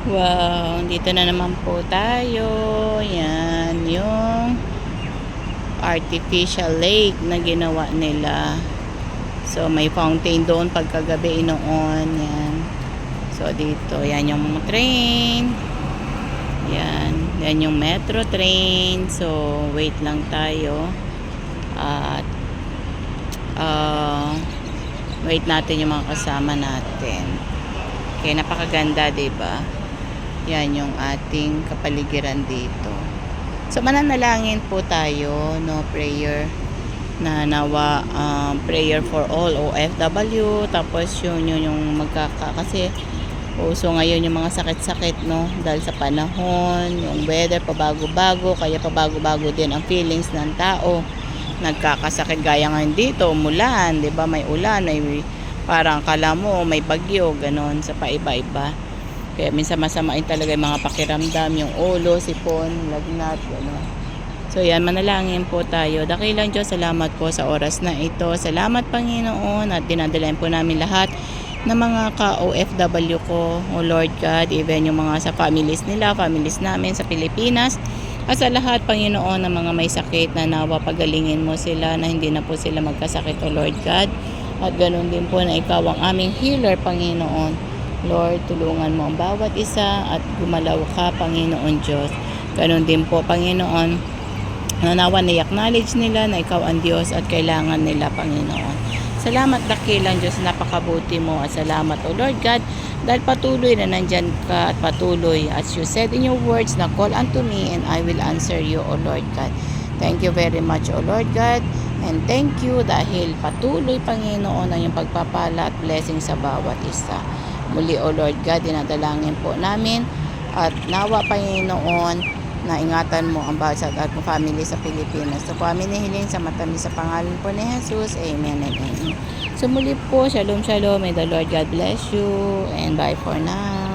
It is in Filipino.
Wow, dito na naman po tayo. Yan, yung artificial lake na ginawa nila. So, may fountain doon pagkagabi noon. Yan. So, dito, yan yung train. Yan. Yan yung metro train. So, wait lang tayo. At, wait natin yung mga kasama natin. Okay, napakaganda, diba? Yan yung ating kapaligiran dito. So mananalangin po tayo, no, prayer na nawa, prayer for all OFW. Tapos yung kasi uso ngayon yung mga sakit-sakit, no, dahil sa panahon, yung weather pabago-bago, kaya pabago-bago din ang feelings ng tao. Nagkakasakit gaya ngayon dito, umulan, 'di ba? May ulan, may parang kala mo may bagyo, ganon, sa paiba-iba. Kaya minsan masamain talaga yung mga pakiramdam, yung ulo, sipon, lagnat, gano'n. So yan, manalangin po tayo. Dakilang Diyos, salamat po sa oras na ito. Salamat Panginoon at dinadalayan po namin lahat ng mga ka-OFW ko, O Lord God, even yung mga sa families nila, families namin sa Pilipinas. At sa lahat, Panginoon, ng mga may sakit na nawa, pagalingin mo sila na hindi na po sila magkasakit, O Lord God. At ganoon din po na ikaw ang aming healer, Panginoon. Lord, tulungan mo ang bawat isa at gumalaw ka, Panginoon Diyos. Ganon din po, Panginoon, nanawa na i-acknowledge nila na ikaw ang Diyos at kailangan nila, Panginoon. Salamat dakilang Diyos, napakabuti mo at salamat, O Lord God, dahil patuloy na nandyan ka at patuloy, as you said in your words, na call unto me and I will answer you, O Lord God. Thank you very much, O Lord God, and thank you dahil patuloy, Panginoon, ang iyong pagpapala at blessing sa bawat isa. Muli, O Lord God, dinadalangin po namin at nawa, Panginoon, na ingatan mo ang bawat at family sa Pilipinas. So po amin hiling sa matamis sa pangalan po ni Jesus. Amen and amen. So muli po, shalom shalom. May the Lord God bless you and bye for now.